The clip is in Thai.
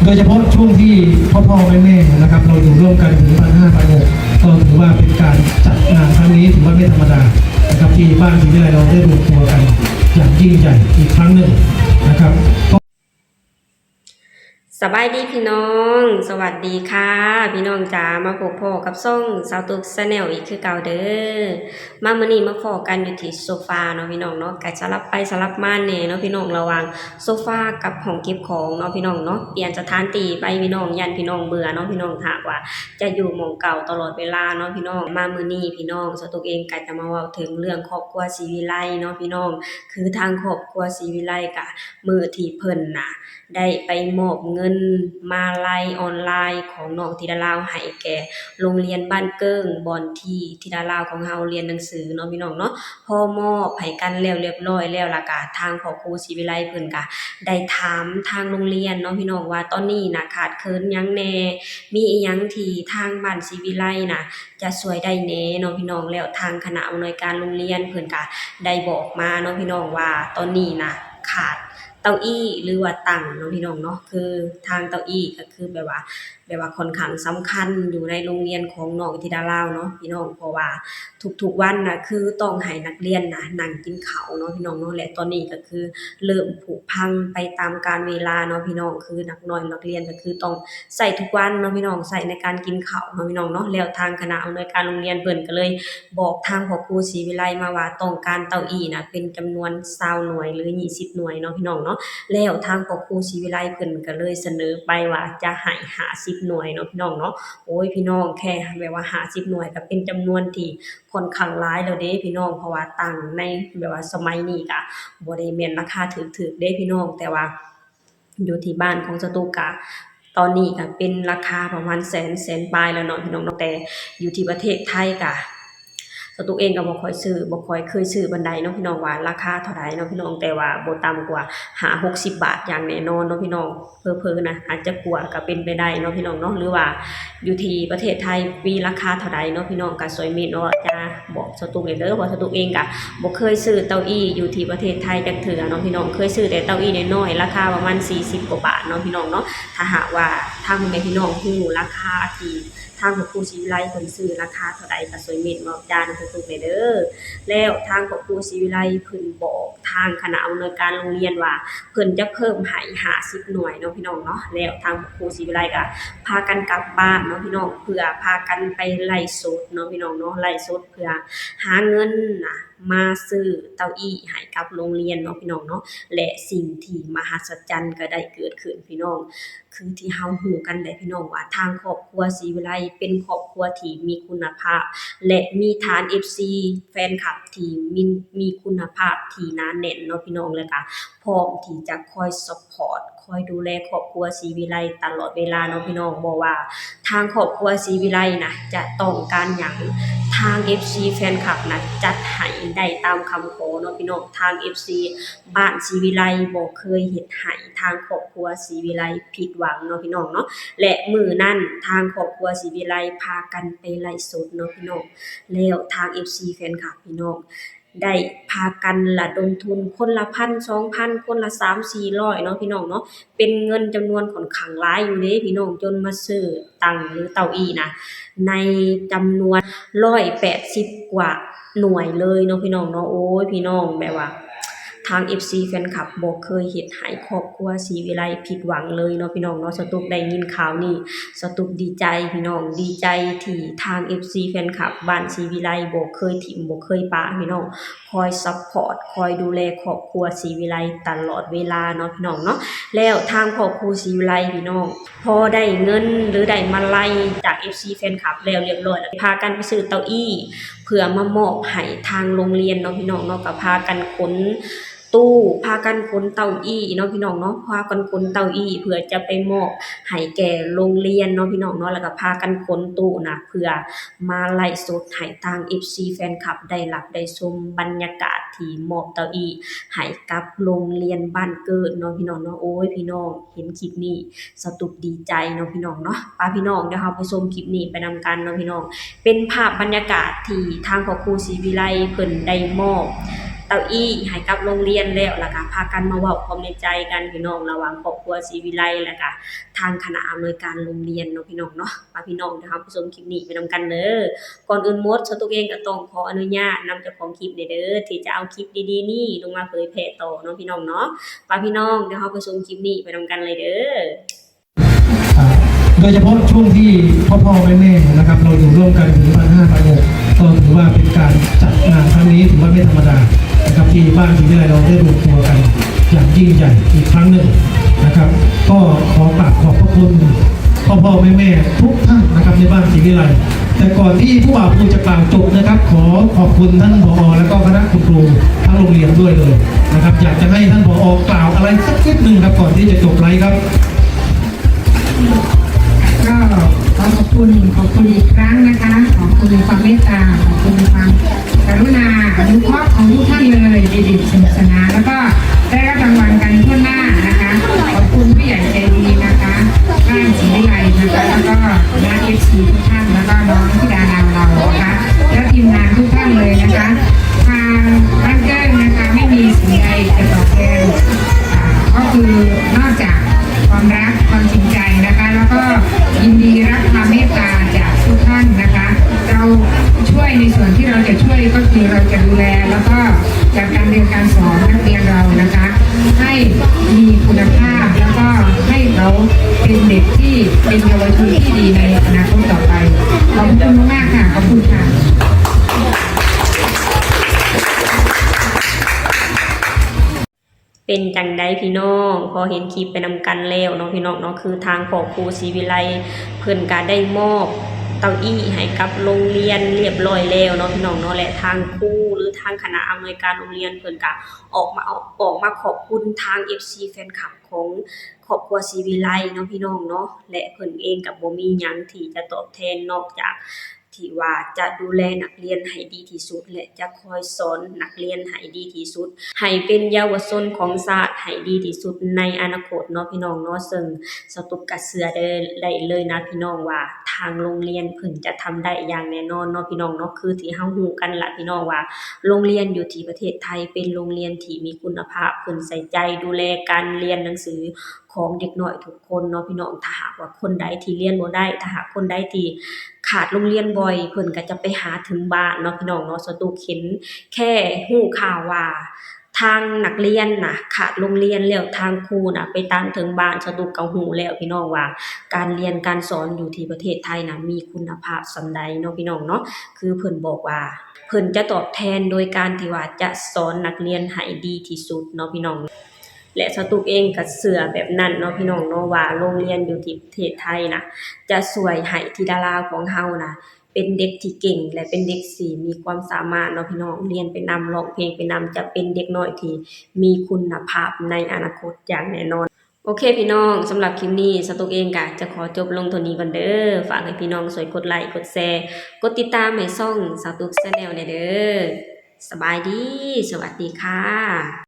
ดยเฉพาะช่วงที่พ่อแม่นะครับเราอยู่ร่วมกันถึง1,500 1,600ก็ถือว่าเป็นการจัดงานครั้งนี้ถือว่าไม่ธรรมดานะครับที่บ้านศรีวิไลเราได้รวมตัวกันอย่างยิ่งใหญ่อีกครั้งหนึ่งนะครับสบายดีพี่น้อง สวัสดีค่ะพี่น้องจ๋ามาพบพ่อกับซ่องสาวตุกชาแนลอีกคือเก่าเด้อมามื้อนี้มาพอกันอยู่ที่โซฟาเนาะพี่น้องเนาะก็สลับไปสลับมาแน่เนาะพี่น้องระหว่างโซฟากับห้องเก็บของเนาะพี่น้องเนาะเปลี่ยนสถานที่ไปพี่น้องยันพี่น้องเบื่อเนาะพี่น้องถามว่าจะอยู่หม้องเก่าตลอดเวลาเนาะพี่น้องมามื้อนี้พี่น้องสาวตุกเองก็จะมาเว้าถึงเรื่องครอบครัวศรีวิไลเนาะพี่น้องคือทางครอบครัวศรีวิไลก็มื้อที่เพิ่นน่ะได้ไปมอบเงินมาลัยออนไลน์ของน้องธิดาลาวให้แก่โรงเรียนบ้านเกิ้งบ่อนที่ธิดาลาวของเฮาเรียนหนังสือเนาะพี่น้องเนาะพอมอบให้กันแล้วเรียบร้อยแล้วล่ะก็ทางครอบครัวศรีวิไลเพิ่นก็ได้ถามทางโรงเรียนเนาะพี่น้องว่าตอนนี้น่ะขาดเคินหยังแหน่มีอิหยังที่ทางบ้านศรีวิไลน่ะจะช่วยได้แหน่เนาะพี่น้องแล้วทางคณะอำนวยการโรงเรียนเพิ่นก็ได้บอกมาเนาะพี่น้องว่าตอนนี้น่ะขาดเก้าอี้หรือว่าตั้งเนาะพี่น้องเนาะคือทางเก้าอี้ก็คือแบบว่าค่อนข้างสำคัญอยู่ในโรงเรียนของน้องธิดาลาวเนาะพี่น้องเพราะว่าทุกๆวันน่ะคือต้องให้นักเรียนน่ะนั่งกินข้าวเนาะพี่น้องเนาะและตอนนี้ก็คือเริ่มผุพังไปตามกาลเวลาเนาะพี่น้องคือนักน้อยนักเรียนก็คือต้องใช้ทุกวันเนาะพี่น้องใช้ในการกินข้าวเนาะพี่น้องเนาะแล้วทางคณะอำนวยการโรงเรียนเพิ่นก็เลยบอกทางพ่อครูศรีวิไลมาว่าต้องการเก้าอี้น่ะเป็นจำนวน20หน่วยหรือ20หน่วยเนาะพี่น้องเนาะ แล้วทางพ่อครูศรีวิไลเพิ่นก็เลยเสนอไปว่าจะให้50หน่วยเนาะพี่น้องเนาะโอ้ยพี่น้องแค่แบบว่า50หน่วยก็เป็นจำนวนที่ค่อนข้างหลายแล้วเด้พี่น้องเพราะว่าตังค์ในแบบว่าสมัยนี้ก็บ่ได้แม่นราคาถูกๆเด้พี่น้องแต่ว่าอยู่ที่บ้านของสตุกก็ตอนนี้ก็เป็นราคาประมาณแสนปลายแล้วเนาะพี่น้องเนาะแต่อยู่ที่ประเทศไทยก็ ตัวเองก็บ่ค่อยซื้อบ่ค่อยเคยซื้อปานใดเนาะพี่น้องว่าราคาเท่าใดเนาะพี่น้องแต่ว่าบ่ต่ำกว่า50-60บาทอย่างแน่นอนเนาะพี่น้องเผลอๆนะอาจจะกว่าก็เป็นไปได้เนาะพี่น้องเนาะหรือว่าอยู่ที่ประเทศไทยมีราคาเท่าใดเนาะพี่น้องก็ช่วยเมตเนาะจะบอกสตุกได้เด้อเพราะสตุกเองก็บ่เคยซื้อเก้าอี้อยู่ที่ประเทศไทยจักเทื่อเนาะพี่น้องเคยซื้อแต่เก้าอี้น้อยๆราคาประมาณ40กว่าบาทเนาะพี่น้องเนาะถ้าหากว่าทางแม่พี่น้องฮู้ราคาที่ทางครูศรีวิไลเพิ่นซื้อราคาเท่าใดก็ช่วยเมตบอกจานสตุกได้เด้อ แล้วทางครูศรีวิไลเพิ่นบอกทางคณะอำนวยการโรงเรียนว่าเพิ่นจะเพิ่มให้50หน่วยเนาะพี่น้องเนาะแล้วทางครูศรีวิไลก็พากันกลับบ้านเนาะพี่น้องเพื่อพากันไปไลฟ์สดเนาะพี่น้องเนาะไลฟ์สดเพื่อหาเงินน่ะมาซื้อเก้าอี้ให้กับโรงเรียนเนาะพี่น้องเนาะและสิ่งที่มหัศจรรย์ก็ได้เกิดขึ้นพี่น้องคือที่เฮาฮู้กันแหละพี่น้องว่าทางครอบครัวศรีวิไลเป็นครอบครัวที่มีคุณภาพ และมีฐาน FC แฟนคลับที่มีคุณภาพที่หนาแน่นเนาะพี่น้องแล้วก็พร้อมที่จะคอยซัปพอร์ตคอยดูแลครอบครัวศรีวิไลตลอดเวลาเนาะพี่น้องบ่ว่าทางครอบครัวศรีวิไลน่ะจะต้องการหยังทาง FC แฟนคลับน่ะจัดให้ได้ตามคำขอเนาะพี่น้องทาง FC บ้านศรีวิไลบ่เคยเฮ็ดให้ทางครอบครัวศรีวิไลผิดหวังเนาะพี่น้องเนาะและมื้อนั้นทางครอบครัวศรีวิไลพากันไปไลฟ์สดเนาะพี่น้อง แล้วทาง FC แฟนคลับพี่น้องได้พากันระดมทุนคนละ1,000 2,000คนละ300-400เนาะพี่น้องเนาะเป็นเงินจำนวนค่อนข้างหลายอยู่เด้พี่น้องจนมาซื้อตั้งหรือเต้าอี้น่ะในจำนวน180กว่าหน่วยเลยเนาะพี่น้องเนาะโอ้ยพี่น้องแบบว่าทาง FC แฟนคลับบ่เคยเฮ็ดให้ครอบครัวศรีวิไลผิดหวังเลยเนาะพี่น้องเนาะสตุกได้ยินข่าวนี้ สตุกดีใจพี่น้องดีใจที่ทาง FC แฟนคลับบ้านศรีวิไลบ่เคยถิ้มบ่เคยปะพี่น้องคอยซัปพอร์ตคอยดูแลครอบครัวศรีวิไลตลอดเวลาเนาะพี่น้องเนาะแล้วทางครอบครัวศรีวิไลพี่น้องพอได้เงินหรือได้มาลัยจาก FC แฟนคลับแล้วเรียบร้อยแล้วพากันไปซื้อเก้าอี้เพื่อมามอบให้ทางโรงเรียนเนาะพี่น้องเนาะก็พากันขนตู้พากันขนเก้าอี้เนาะพี่น้องเนาะพากันขนเก้าอี้เพื่อจะไปมอบให้แก่โรงเรียนเนาะพี่น้องเนาะแล้วก็พากันขนตู้น่ะเพื่อมาไลฟ์สดให้ทาง FC แฟนคลับได้รับได้ชมบรรยากาศที่มอบเก้าอี้ให้กับโรงเรียนบ้านเกิดเนาะพี่น้องเนาะโอ้ยพี่น้องเห็นคลิปนี้สตุกดีใจเนาะพี่น้องเนาะป้าพี่น้องเดี๋ยวเราไปชมคลิปนี้ไปนำกันเนาะพี่น้องเป็นภาพบรรยากาศที่ทางพ่อครูศรีวิไลเพิ่นได้มอบ เต้าอี้ให้กับโรงเรียนแล้วก็พากันมาเว้าความในใจกันพี่น้องระหว่างครอบครัวศรีวิไลแล้วก็ทางคณะอำนวยการโรงเรียนเนาะพี่น้องเนาะฝากพี่น้องนะครับผู้ชมคลิปนี้ไปนำกันเด้อก่อนอื่นหมดตัวเองก็ต้องขออนุญาตนำเจ้าของคลิปเด้อที่จะเอาคลิปดีๆนี่ลงมาเผยแพร่ต่อเนาะพี่น้องเนาะฝากพี่น้องเดี๋ยวเราไปชมคลิปนี้ไปนำกันเลยเด้อ โดยเฉพาะช่วงที่พ่อแม่นะครับเราอยู่ร่วมกันถึง1,500 ก็ถือว่าเป็นการจัดงานครั้งนี้ถือว่าไม่ธรรมดานะครับที่บ้านศรีวิไลเราได้รวมตัวกันอย่างยิ่งใหญ่อีกครั้งหนึ่งนะครับ ก็ขอกราบขอบพระคุณพ่อแม่ทุกท่านนะครับในบ้านศรีวิไลแต่ก่อนที่ผู้บ่าวครูจะกล่าวจบนะครับ ขอขอบคุณท่านผอ.และก็คณะคุณครูทั้งโรงเรียนด้วยเลยนะครับอยากจะให้ท่านผอ.กล่าวอะไรสักนิดหนึ่งครับก่อนที่จะจบไลฟ์ครับ ก็ขอขอบคุณอีกครั้งนะคะ ขอบคุณความเมตตาขอบคุณความกรุณาอนุเคราะห์ของทุกท่านเลยดีๆสนุกสนานแล้วก็ได้รับรางวัลกันทั่วหน้านะคะ ขอบคุณผู้ใหญ่ใจดีนะคะบ้านศรีวิไลนะคะแล้วก็คณะ FC ทุกท่านแล้วก็น้องธิดานามเรานะคะและทีมงานทุกท่านเลยนะคะทางบ้านเกิ้งนะคะไม่มีสิ่งใดจะตอบแทนก็คือนอกจากความรักความจริงใจนะคะแล้วก็ยินดีรับความเมตตาจากทุกท่านนะคะเราช่วยในส่วนที่เราจะช่วยก็คือเราจะดูแลแล้วก็จากการเรียนการสอนนักเรียนเรานะคะให้มีคุณภาพแล้วก็ให้เขาเป็นเด็กที่เป็นเยาวชนที่ดีในอนาคตต่อไปขอบคุณมากค่ะขอบคุณค่ะ เป็นจังไดพี่น้องพอเห็นคลิปไปนำกันแล้วเนาะพี่น้องเนาะคือทางครูศรีวิไลเพิ่นก็ได้มอบเก้าอี้ให้กับโรงเรียนเรียบร้อยแล้วเนาะพี่น้องเนาะและทางครูหรือทางคณะอำนวยการโรงเรียนเพิ่นก็ออกมาขอบคุณทาง FC แฟนคลับของครอบครัวศรีวิไลเนาะพี่น้องเนาะและเพิ่นเองก็บ่มีหยังที่จะตอบแทนนอกจากที่ว่าจะดูแลนักเรียนให้ดีที่สุดและจะคอยสอนนักเรียนให้ดีที่สุดให้เป็นเยาวชนของชาติให้ดีที่สุดในอนาคตเนาะพี่น้องเนาะซึ่งสตุกกะเสือได้เลยนะพี่น้องว่าทางโรงเรียนเพิ่นจะทำได้อย่างแน่นอนเนาะพี่น้องเนาะคือที่เฮาฮู้กันล่ะพี่น้องว่าโรงเรียนอยู่ที่ประเทศไทยเป็นโรงเรียนที่มีคุณภาพเพิ่นใส่ใจดูแลการเรียนหนังสือของเด็กน้อยทุกคนเนาะพี่น้องถ้าหากว่าคนใดที่เรียนบ่ได้ถ้าหากคนใดที่ขาดโรงเรียนบ่อยเพิ่นก็จะไปหาถึงบ้านเนาะพี่น้องเนาะสตุกเห็นแค่ฮู้ข่าวว่าทางนักเรียนน่ะขาดโรงเรียนแล้วทางครูน่ะไปตามถึงบ้านสตุกก็ฮู้แล้วพี่น้องว่าการเรียนการสอนอยู่ที่ประเทศไทยน่ะมีคุณภาพส่ำใดเนาะพี่น้องเนาะคือเพิ่นบอกว่าเพิ่นจะตอบแทนโดยการที่ว่าจะสอนนักเรียนให้ดีที่สุดเนาะพี่น้องและสตุกเองก็เชื่อแบบนั้นเนาะพี่น้องเนาะว่าโรงเรียนอยู่ที่ประเทศไทยน่ะจะช่วยให้ธิดาราของเฮาน่ะเป็นเด็กที่เก่งและเป็นเด็กที่มีความสามารถเนาะพี่น้องเรียนไปนำร้องเพลงไปนำจะเป็นเด็กน้อยที่มีคุณภาพในอนาคตอย่างแน่นอนโอเคพี่น้องสำหรับคลิปนี้สตุกเองก็จะขอจบลงเท่านี้ก่อนเด้อฝากให้พี่น้องช่วยกดไลค์กดแชร์กดติดตามให้ช่องสตุก Channel เด้อสบายดีสวัสดีค่ะ